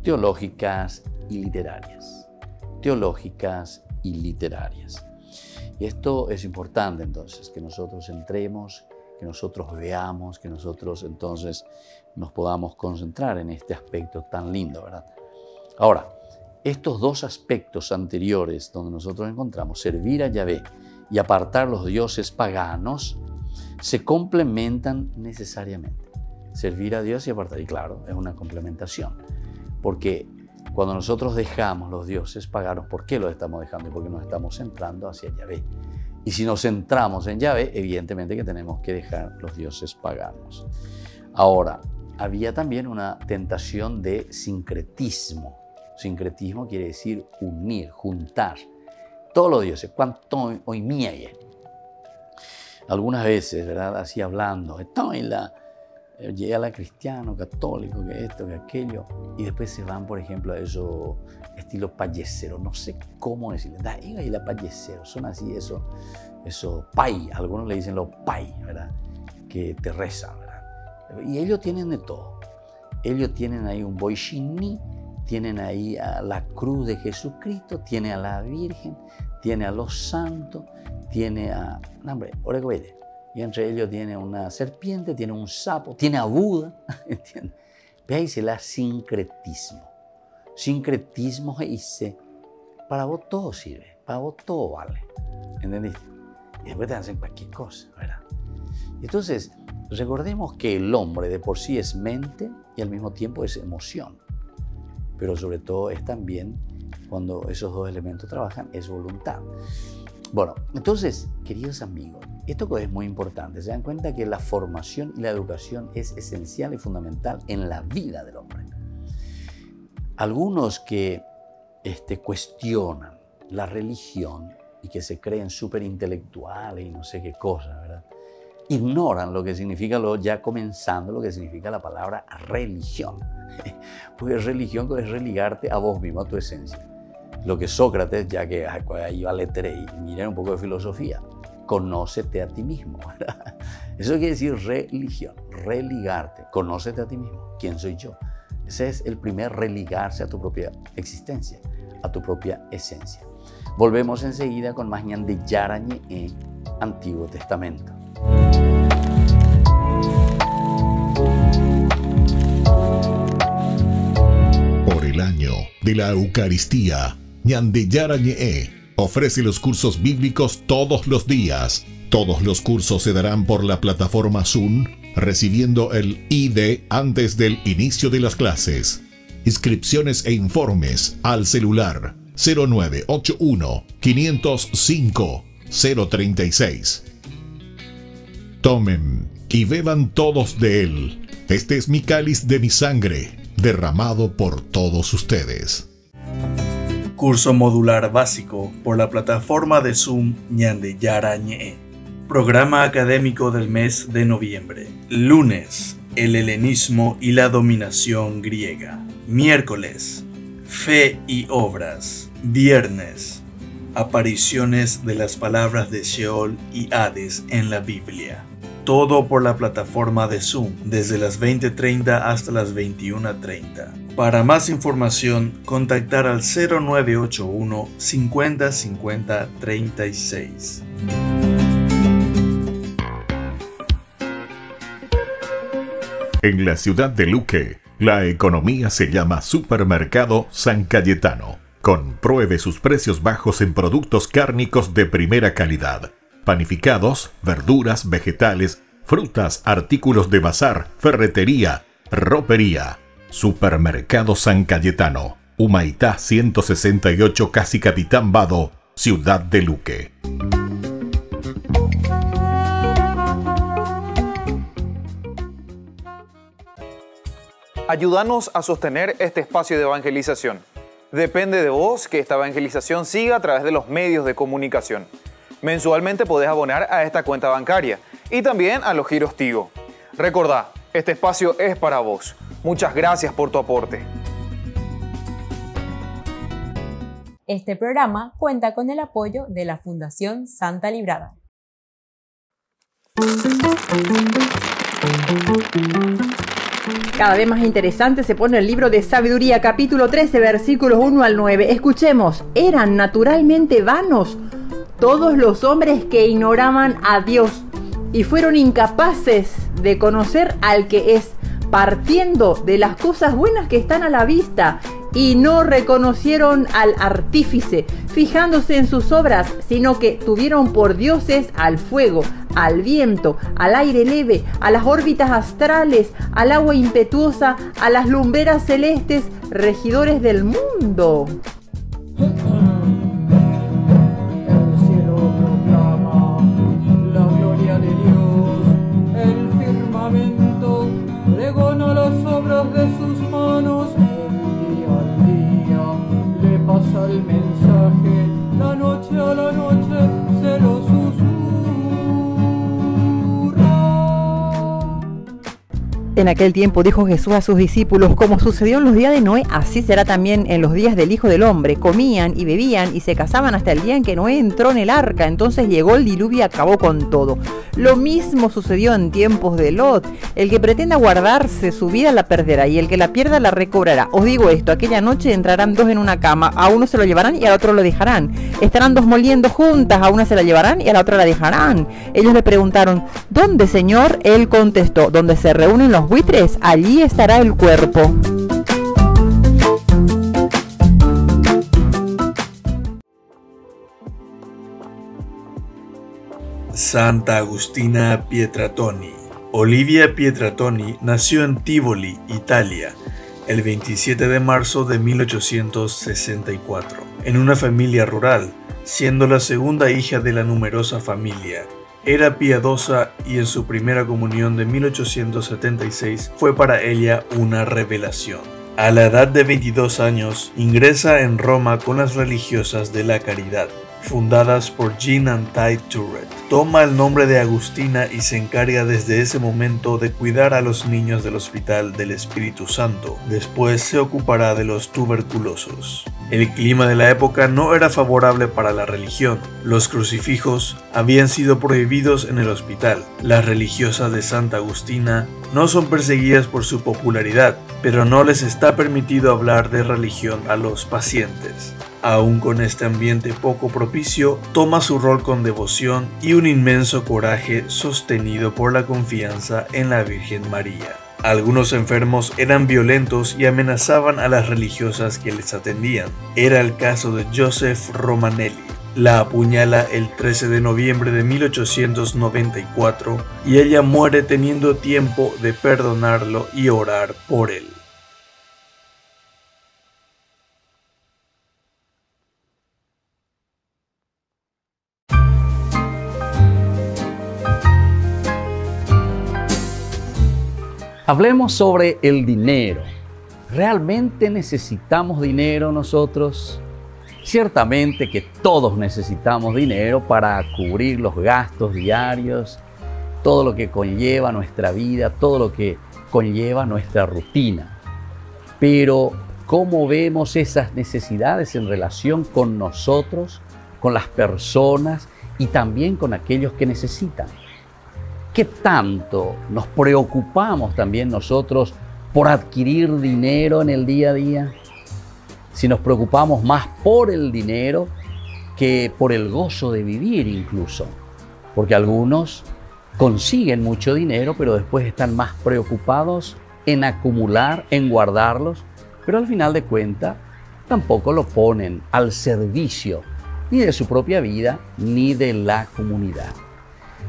Speaker 1: teológicas y literarias. Teológicas y literarias. Y esto es importante entonces, que nosotros entremos, que nosotros veamos, que nosotros entonces nos podamos concentrar en este aspecto tan lindo, ¿verdad? Ahora, estos dos aspectos anteriores donde nosotros encontramos servir a Yahvé y apartar los dioses paganos, se complementan necesariamente. Servir a Dios y apartar, y claro, es una complementación. Porque cuando nosotros dejamos los dioses paganos, ¿por qué los estamos dejando? Porque nos estamos centrando hacia Yahvé. Y si nos centramos en Yahvé, evidentemente que tenemos que dejar los dioses paganos. Ahora, había también una tentación de sincretismo. Sincretismo quiere decir unir, juntar todos los dioses, cuanto hoy miegue. Algunas veces, ¿verdad? Así hablando, llega la cristiano, católico, que esto, que aquello, y después se van, por ejemplo, a esos estilos payeceros, no sé cómo decirles, y la payeceros, son así, esos pai, algunos le dicen los pai, ¿verdad? Que te rezan, ¿verdad? Y ellos tienen de todo. Ellos tienen ahí un boixini, tienen ahí a la cruz de Jesucristo, tiene a la Virgen, tiene a los santos, tiene a... No, hombre, y entre ellos tiene una serpiente, tiene un sapo, tiene a Buda, ¿entiendes? Veáis el sincretismo. Sincretismo dice, para vos todo sirve, para vos todo vale, ¿entendiste? Y después te hacen cualquier cosa, ¿verdad? Entonces, recordemos que el hombre de por sí es mente y al mismo tiempo es emoción. Pero sobre todo es también, cuando esos dos elementos trabajan, es voluntad. Bueno, entonces, queridos amigos, esto es muy importante. Se dan cuenta que la formación y la educación es esencial y fundamental en la vida del hombre. Algunos que cuestionan la religión y que se creen súper intelectuales y no sé qué cosa, ¿verdad? Ignoran lo que significa, ya comenzando, lo que significa la palabra religión. Porque religión es religarte a vos mismo, a tu esencia. Lo que Sócrates, ya que ahí va letra y miren un poco de filosofía, conócete a ti mismo, ¿verdad? Eso quiere decir religión, religarte, conócete a ti mismo, ¿quién soy yo? Ese es el primer religarse a tu propia existencia, a tu propia esencia. Volvemos enseguida con más Ñande Yarañe en Antiguo Testamento.
Speaker 12: Por el año de la Eucaristía, Ñande Yarañe ofrece los cursos bíblicos todos los días. Todos los cursos se darán por la plataforma Zoom, recibiendo el ID antes del inicio de las clases. Inscripciones e informes al celular 0981 505 036. Tomen y beban todos de él. Este es mi cáliz de mi sangre, derramado por todos ustedes.
Speaker 11: Curso modular básico por la plataforma de Zoom Ñande Yarañe. Programa académico del mes de noviembre. Lunes, el helenismo y la dominación griega. Miércoles, fe y obras. Viernes, apariciones de las palabras de Sheol y Hades en la Biblia. Todo por la plataforma de Zoom, desde las 20:30 hasta las 21:30. Para más información, contactar al 0981 50 50 36.
Speaker 12: En la ciudad de Luque, la economía se llama Supermercado San Cayetano. Compruebe sus precios bajos en productos cárnicos de primera calidad. Panificados, verduras, vegetales, frutas, artículos de bazar, ferretería, ropería. Supermercado San Cayetano, Humaitá 168, Casi Capitán Vado, Ciudad de Luque.
Speaker 14: Ayúdanos a sostener este espacio de evangelización. Depende de vos que esta evangelización siga a través de los medios de comunicación. Mensualmente podés abonar a esta cuenta bancaria y también a los giros Tigo. Recordá, este espacio es para vos. Muchas gracias por tu aporte.
Speaker 2: Este programa cuenta con el apoyo de la Fundación Santa Librada.
Speaker 15: Cada vez más interesante se pone el libro de Sabiduría, capítulo 13, versículos 1 al 9. Escuchemos, eran naturalmente vanos todos los hombres que ignoraban a Dios y fueron incapaces de conocer al que es, partiendo de las cosas buenas que están a la vista, y no reconocieron al artífice, fijándose en sus obras, sino que tuvieron por dioses al fuego, al viento, al aire leve, a las órbitas astrales, al agua impetuosa, a las lumbreras celestes, regidores del mundo.
Speaker 16: Pregona las obras de sus manos, día al día le pasa el mensaje, la noche a la
Speaker 15: En aquel tiempo dijo Jesús a sus discípulos: como sucedió en los días de Noé, así será también en los días del Hijo del Hombre. Comían y bebían y se casaban hasta el día en que Noé entró en el arca. Entonces llegó el diluvio y acabó con todo. Lo mismo sucedió en tiempos de Lot. El que pretenda guardarse su vida la perderá, y el que la pierda la recobrará. Os digo esto: aquella noche entrarán dos en una cama, a uno se lo llevarán y al otro lo dejarán. Estarán dos moliendo juntas, a una se la llevarán y a la otra la dejarán. Ellos le preguntaron: ¿dónde, Señor? Él contestó: donde se reúnen los buitres, allí estará el cuerpo.
Speaker 11: Santa Agustina Pietrantoni. Olivia Pietrantoni nació en Tivoli, Italia, el 27 de marzo de 1864, en una familia rural, siendo la segunda hija de la numerosa familia. Era piadosa y en su primera comunión de 1876 fue para ella una revelación. A la edad de 22 años ingresa en Roma con las religiosas de la Caridad, fundadas por Jean and Ty Turret. Toma el nombre de Agustina y se encarga desde ese momento de cuidar a los niños del Hospital del Espíritu Santo. Después se ocupará de los tuberculosos. El clima de la época no era favorable para la religión. Los crucifijos habían sido prohibidos en el hospital. Las religiosas de Santa Agustina no son perseguidas por su popularidad, pero no les está permitido hablar de religión a los pacientes. Aún con este ambiente poco propicio, toma su rol con devoción y un inmenso coraje sostenido por la confianza en la Virgen María. Algunos enfermos eran violentos y amenazaban a las religiosas que les atendían. Era el caso de Joseph Romanelli. La apuñala el 13 de noviembre de 1894 y ella muere teniendo tiempo de perdonarlo y orar por él.
Speaker 1: Hablemos sobre el dinero. ¿Realmente necesitamos dinero nosotros? Ciertamente que todos necesitamos dinero para cubrir los gastos diarios, todo lo que conlleva nuestra vida, todo lo que conlleva nuestra rutina. Pero, ¿cómo vemos esas necesidades en relación con nosotros, con las personas y también con aquellos que necesitan? ¿Qué tanto nos preocupamos también nosotros por adquirir dinero en el día a día? Si nos preocupamos más por el dinero que por el gozo de vivir incluso. Porque algunos consiguen mucho dinero, pero después están más preocupados en acumular, en guardarlos, pero al final de cuentas tampoco lo ponen al servicio ni de su propia vida ni de la comunidad.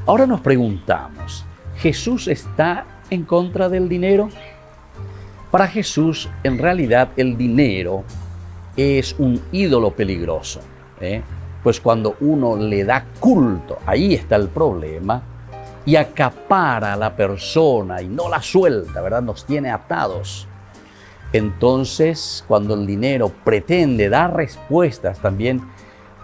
Speaker 1: Ahora nos preguntamos, ¿Jesús está en contra del dinero? Para Jesús, en realidad, el dinero es un ídolo peligroso, pues cuando uno le da culto, ahí está el problema, y acapara a la persona y no la suelta, ¿verdad? Nos tiene atados. Entonces, cuando el dinero pretende dar respuestas también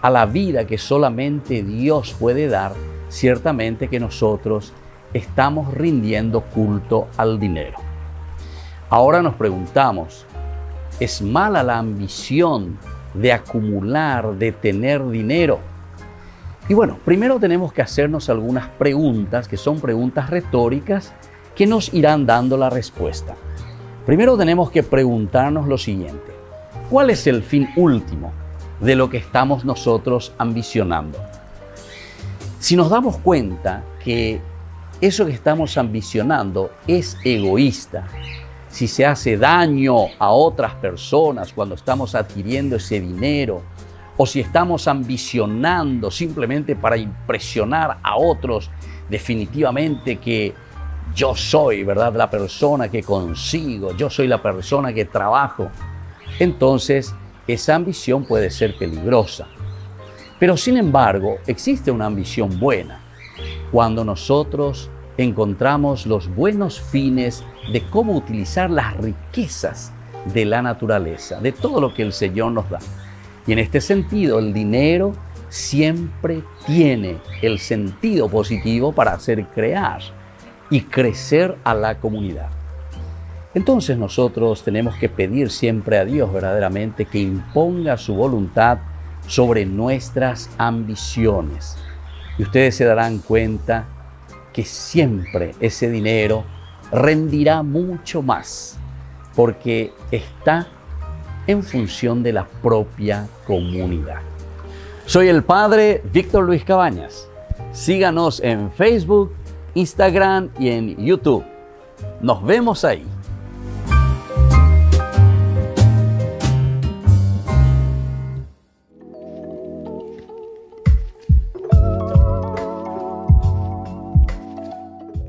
Speaker 1: a la vida que solamente Dios puede dar, ciertamente que nosotros estamos rindiendo culto al dinero. Ahora nos preguntamos, ¿es mala la ambición de acumular, de tener dinero? Y bueno, primero tenemos que hacernos algunas preguntas que son preguntas retóricas que nos irán dando la respuesta. Primero tenemos que preguntarnos lo siguiente: ¿cuál es el fin último de lo que estamos nosotros ambicionando? Si nos damos cuenta que eso que estamos ambicionando es egoísta, si se hace daño a otras personas cuando estamos adquiriendo ese dinero, o si estamos ambicionando simplemente para impresionar a otros, definitivamente que yo soy, ¿verdad?, la persona que consigo, yo soy la persona que trabajo, entonces esa ambición puede ser peligrosa. Pero sin embargo, existe una ambición buena cuando nosotros encontramos los buenos fines de cómo utilizar las riquezas de la naturaleza, de todo lo que el Señor nos da. Y en este sentido, el dinero siempre tiene el sentido positivo para hacer crear y crecer a la comunidad. Entonces nosotros tenemos que pedir siempre a Dios verdaderamente que imponga su voluntad sobre nuestras ambiciones. Y ustedes se darán cuenta que siempre ese dinero rendirá mucho más, porque está en función de la propia comunidad. Soy el Padre Víctor Luis Cabañas. Síganos en Facebook, Instagram y en YouTube. Nos vemos ahí.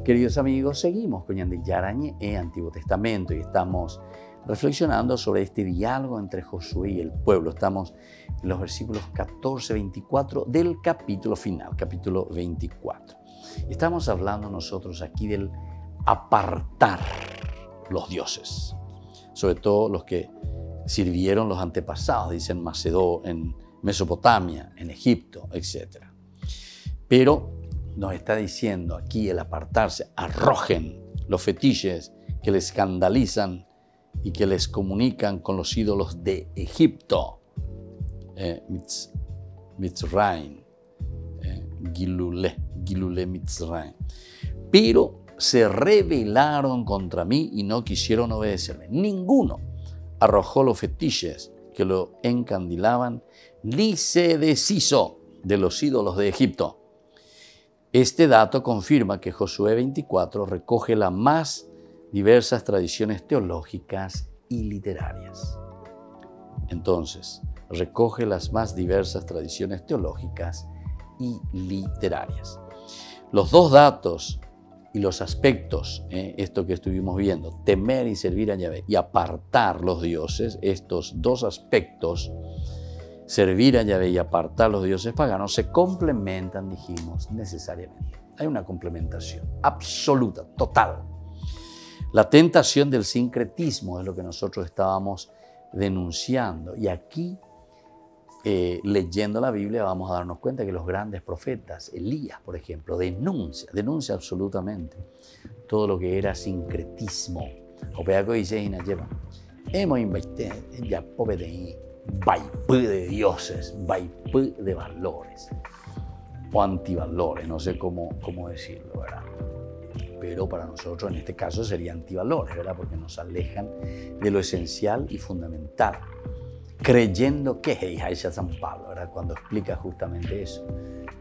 Speaker 1: Queridos amigos, seguimos con Ñande Yarañe en Antiguo Testamento y estamos reflexionando sobre este diálogo entre Josué y el pueblo. Estamos en los versículos 14-24 del capítulo final, capítulo 24. Estamos hablando nosotros aquí del apartar los dioses, sobre todo los que sirvieron los antepasados, dicen Macedonia, en Mesopotamia, en Egipto, etc. Pero nos está diciendo aquí el apartarse, arrojen los fetiches que les escandalizan y que les comunican con los ídolos de Egipto, Mitzrayim, Gilule Mitzrayim. Pero se rebelaron contra mí y no quisieron obedecerme. Ninguno arrojó los fetiches que lo encandilaban, ni se deshizo de los ídolos de Egipto. Este dato confirma que Josué 24 recoge las más diversas tradiciones teológicas y literarias. Entonces, recoge las más diversas tradiciones teológicas y literarias. Los dos datos y los aspectos, esto que estuvimos viendo, temer y servir a Yahvé y apartar los dioses, estos dos aspectos, servir a Yahvé y apartar los dioses paganos, se complementan, dijimos, necesariamente. Hay una complementación absoluta, total. La tentación del sincretismo es lo que nosotros estábamos denunciando. Y aquí, leyendo la Biblia, vamos a darnos cuenta que los grandes profetas, Elías, por ejemplo, denuncia absolutamente todo lo que era sincretismo. Hemos invertido ya vaipú de dioses, vaipú de valores o antivalores, no sé cómo decirlo, ¿verdad? Pero para nosotros en este caso sería antivalores, ¿verdad? Porque nos alejan de lo esencial y fundamental, creyendo que, dice San Pablo, ¿verdad? Cuando explica justamente eso,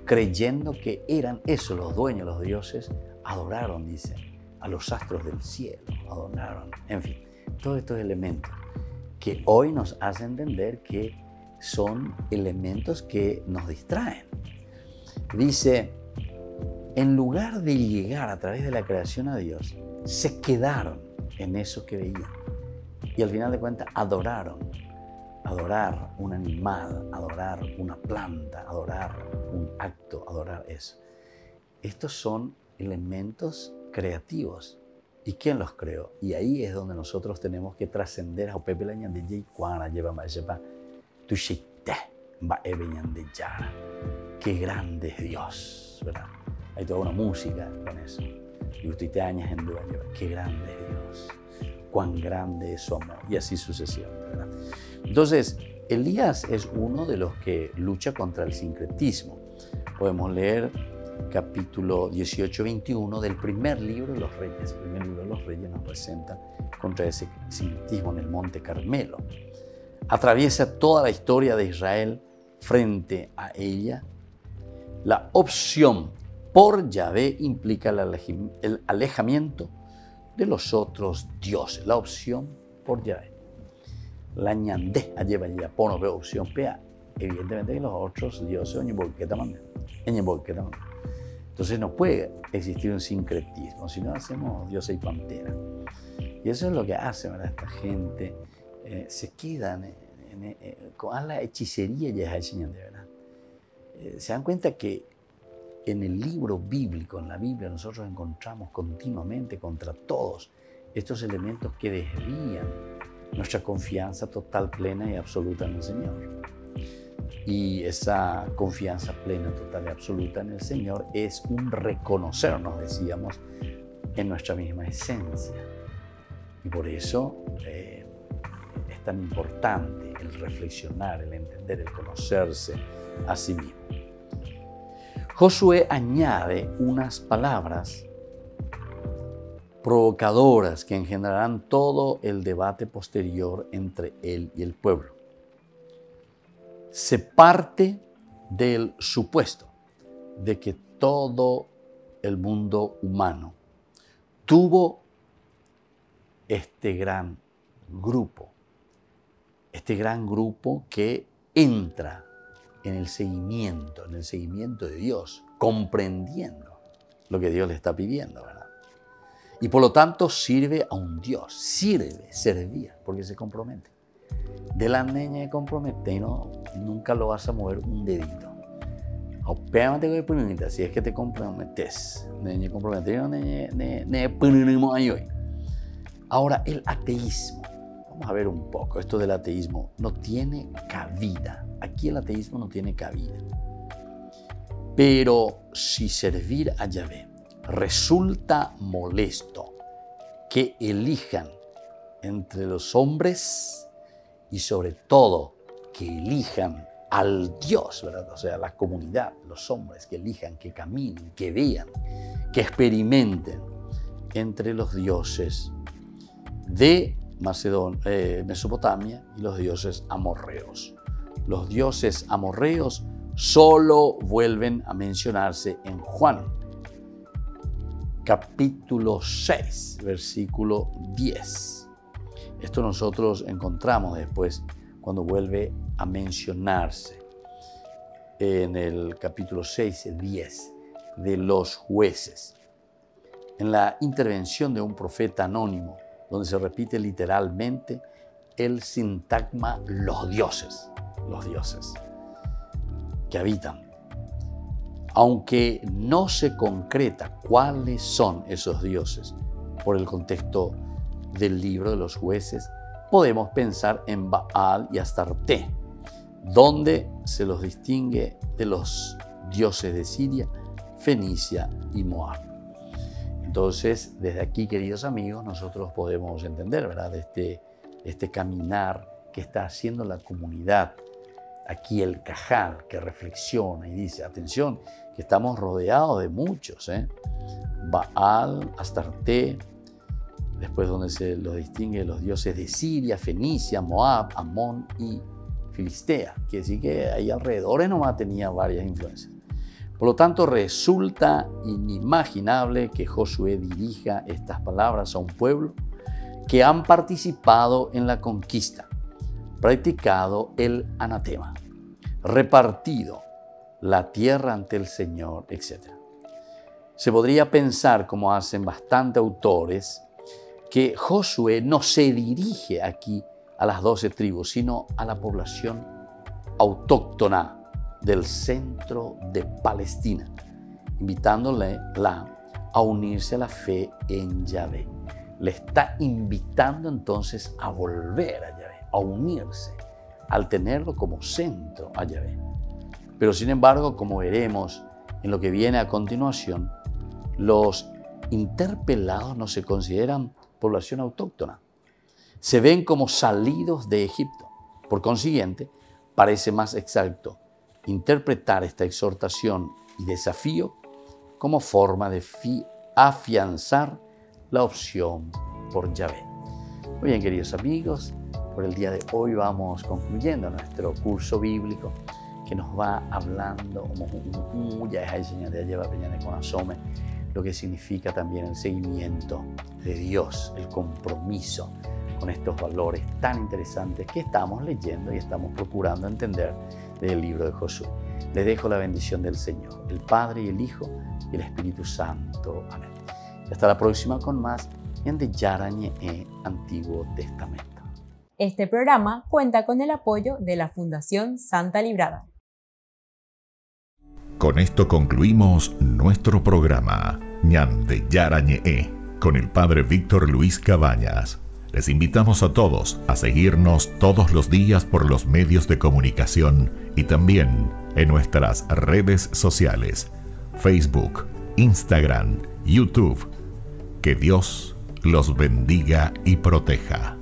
Speaker 1: creyendo que eran esos los dueños, los dioses, adoraron, dice, a los astros del cielo, adoraron, en fin, todos estos elementos que hoy nos hace entender que son elementos que nos distraen. Dice, en lugar de llegar a través de la creación a Dios, se quedaron en eso que veían. Y al final de cuentas, adoraron. Adorar un animal, adorar una planta, adorar un acto, adorar eso. Estos son elementos creativos. ¿Y quién los creó? Y ahí es donde nosotros tenemos que trascender a Pepe la Ñande Cuana lleva más sepa tu shite va de Yara. Qué grande es Dios, ¿verdad? Hay toda una música con eso. Y usted te añas en duda, qué grande es Dios, cuán grande es su amor, y así sucesivamente, ¿verdad? Entonces, Elías es uno de los que lucha contra el sincretismo. Podemos leer capítulo 18-21 del primer libro de los Reyes. El primer libro de los Reyes nos presenta contra ese sincretismo en el Monte Carmelo. Atraviesa toda la historia de Israel. Frente a ella, la opción por Yahvé implica el alejamiento de los otros dioses. La opción por Yahvé. La ñandé lleva ya pono veo opción pea. Evidentemente que los otros dioses entonces no puede existir un sincretismo, si no hacemos dioses y pantera. Y eso es lo que hace, ¿verdad? Esta gente se quedan con la hechicería ya es el de verdad. Se dan cuenta que en el libro bíblico, en la Biblia, nosotros encontramos continuamente contra todos estos elementos que desvían nuestra confianza total, plena y absoluta en el Señor. Y esa confianza plena, total y absoluta en el Señor es un reconocernos, decíamos, en nuestra misma esencia. Y por eso es tan importante el reflexionar, el entender, el conocerse a sí mismo. Josué añade unas palabras provocadoras que engendrarán todo el debate posterior entre él y el pueblo. Se parte del supuesto de que todo el mundo humano tuvo este gran grupo que entra en el seguimiento de Dios, comprendiendo lo que Dios le está pidiendo, ¿verdad? Y por lo tanto sirve a un Dios, servir, porque se compromete. De la niña de compromete y nunca lo vas a mover un dedito. Si es que te comprometes. Ahora, el ateísmo. Vamos a ver un poco. Esto del ateísmo no tiene cabida. Aquí el ateísmo no tiene cabida. Pero si servir a Yahvé resulta molesto que elijan entre los hombres y sobre todo que elijan al Dios, ¿verdad? O sea, la comunidad, los hombres que elijan, que caminen, que vean, que experimenten entre los dioses de Mesopotamia y los dioses amorreos. Los dioses amorreos solo vuelven a mencionarse en Juan, capítulo 6, versículo 10. Esto nosotros encontramos después cuando vuelve a mencionarse en el capítulo 6, 10 de los jueces. En la intervención de un profeta anónimo, donde se repite literalmente el sintagma los dioses que habitan. Aunque no se concreta cuáles son esos dioses por el contexto del libro de los jueces, podemos pensar en Baal y Astarte, donde se los distingue de los dioses de Siria, Fenicia y Moab. Entonces, desde aquí, queridos amigos, nosotros podemos entender, ¿verdad?, este caminar que está haciendo la comunidad. Aquí el Cajal que reflexiona y dice, atención, que estamos rodeados de muchos, Baal, Astarte, después donde se los distingue los dioses de Siria, Fenicia, Moab, Amón y Filistea. Quiere decir que ahí alrededor nomás tenía varias influencias. Por lo tanto, resulta inimaginable que Josué dirija estas palabras a un pueblo que han participado en la conquista, practicado el anatema, repartido la tierra ante el Señor, etc. Se podría pensar, como hacen bastantes autores, que Josué no se dirige aquí a las 12 tribus, sino a la población autóctona del centro de Palestina, invitándole a unirse a la fe en Yahvé. Le está invitando entonces a volver a Yahvé, a unirse, al tenerlo como centro a Yahvé. Pero sin embargo, como veremos en lo que viene a continuación, los interpelados no se consideran población autóctona. Se ven como salidos de Egipto. Por consiguiente, parece más exacto interpretar esta exhortación y desafío como forma de afianzar la opción por Yahvé. Muy bien, queridos amigos, por el día de hoy vamos concluyendo nuestro curso bíblico que nos va hablando lo que significa también el seguimiento de Dios, el compromiso con estos valores tan interesantes que estamos leyendo y estamos procurando entender del libro de Josué. Les dejo la bendición del Señor, el Padre y el Hijo y el Espíritu Santo. Amén. Hasta la próxima con más Ñande Yarañe Antiguo Testamento.
Speaker 2: Este programa cuenta con el apoyo de la Fundación Santa Librada.
Speaker 12: Con esto concluimos nuestro programa Ñande Yarañe con el Padre Víctor Luis Cabañas. Les invitamos a todos a seguirnos todos los días por los medios de comunicación y también en nuestras redes sociales, Facebook, Instagram, YouTube. Que Dios los bendiga y proteja.